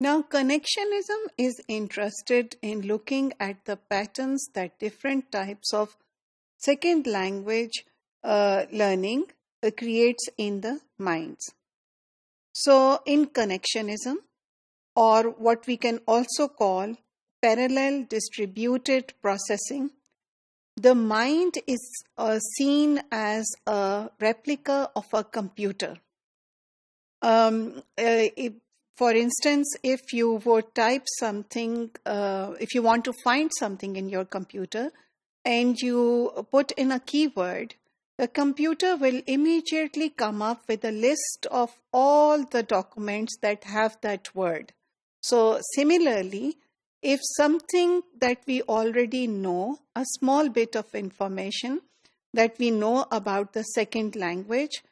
Now, connectionism is interested in looking at the patterns that different types of second language learning creates in the minds. So, in connectionism, or what we can also call parallel distributed processing, the mind is seen as a replica of a computer. For instance, if you would type something, if you want to find something in your computer and you put in a keyword, the computer will immediately come up with a list of all the documents that have that word. So similarly, if something that we already know, a small bit of information that we know about the second language,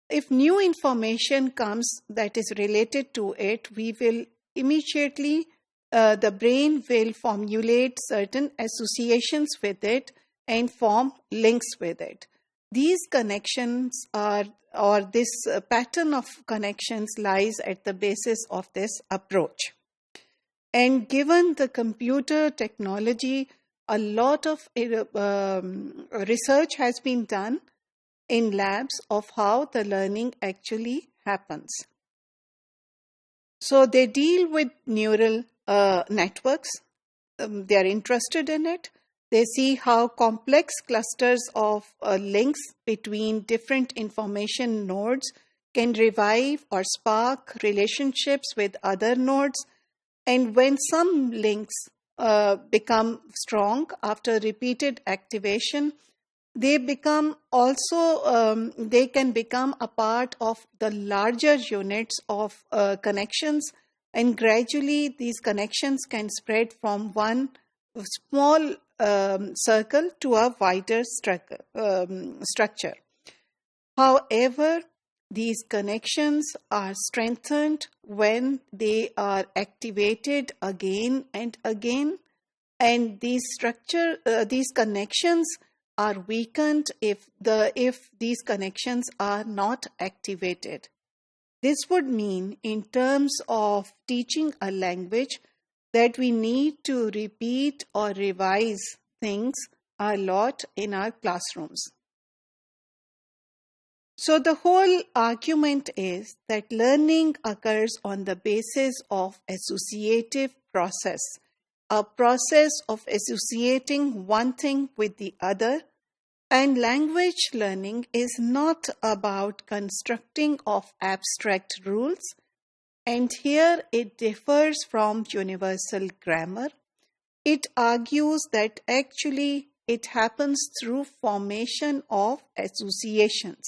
if new information comes that is related to it, we will immediately, the brain will formulate certain associations with it and form links with it. These connections are, or this pattern of connections lies at the basis of this approach. And given the computer technology, a lot of research has been done in labs of how the learning actually happens. So they deal with neural networks. They are interested in it. They see how complex clusters of links between different information nodes can revive or spark relationships with other nodes. And when some links become strong after repeated activation, they become also, they can become a part of the larger units of connections, and gradually these connections can spread from one small circle to a wider structure. However, these connections are strengthened when they are activated again and again, and these connections are weakened if these connections are not activated. This would mean, in terms of teaching a language, that we need to repeat or revise things a lot in our classrooms. So the whole argument is that learning occurs on the basis of associative process, a process of associating one thing with the other, and language learning is not about constructing of abstract rules, and here it differs from universal grammar. It argues that actually it happens through formation of associations.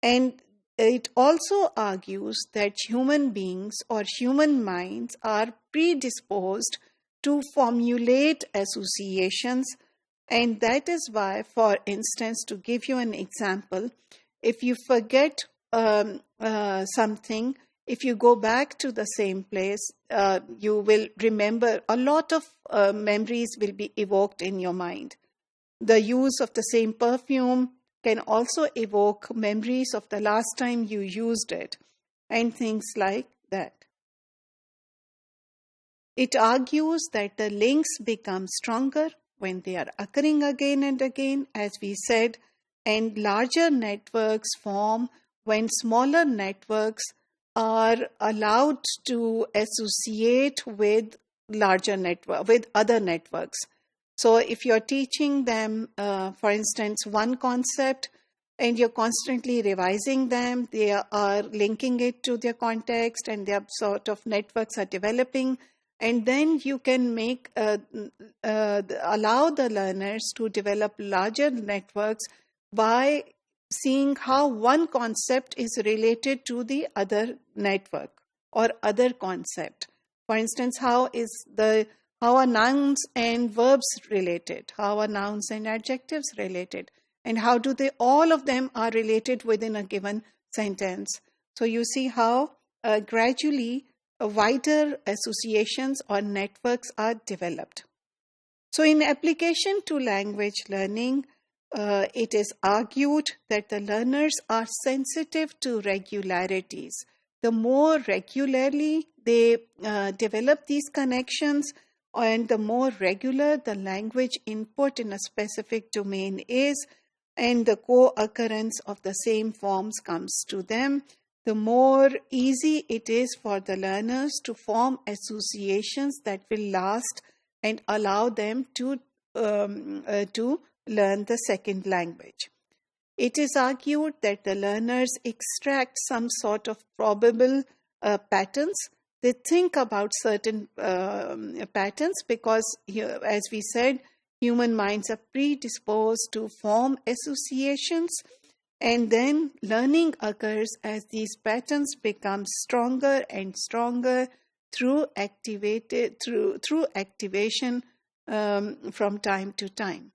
And it also argues that human beings or human minds are predisposed to formulate associations, and that is why, for instance, to give you an example, if you forget something, if you go back to the same place, you will remember a lot of memories will be evoked in your mind. The use of the same perfume can also evoke memories of the last time you used it, and things like that. It argues that the links become stronger when they are occurring again and again, as we said, and larger networks form when smaller networks are allowed to associate with other networks. So if you're teaching them, for instance, one concept, and you're constantly revising them, they are linking it to their context, and their sort of networks are developing. And then you can allow the learners to develop larger networks by seeing how one concept is related to the other network or other concept. For instance, how are nouns and verbs related? How are nouns and adjectives related? And how do all of them are related within a given sentence? So you see how gradually wider associations or networks are developed. So in application to language learning, it is argued that the learners are sensitive to regularities. the more regularly they develop these connections, and the more regular the language input in a specific domain is, and the co-occurrence of the same forms comes to them, the more easy it is for the learners to form associations that will last and allow them to learn the second language. It is argued that the learners extract some sort of probable patterns. They think about certain patterns because, as we said, human minds are predisposed to form associations, and then learning occurs as these patterns become stronger and stronger through activation from time to time.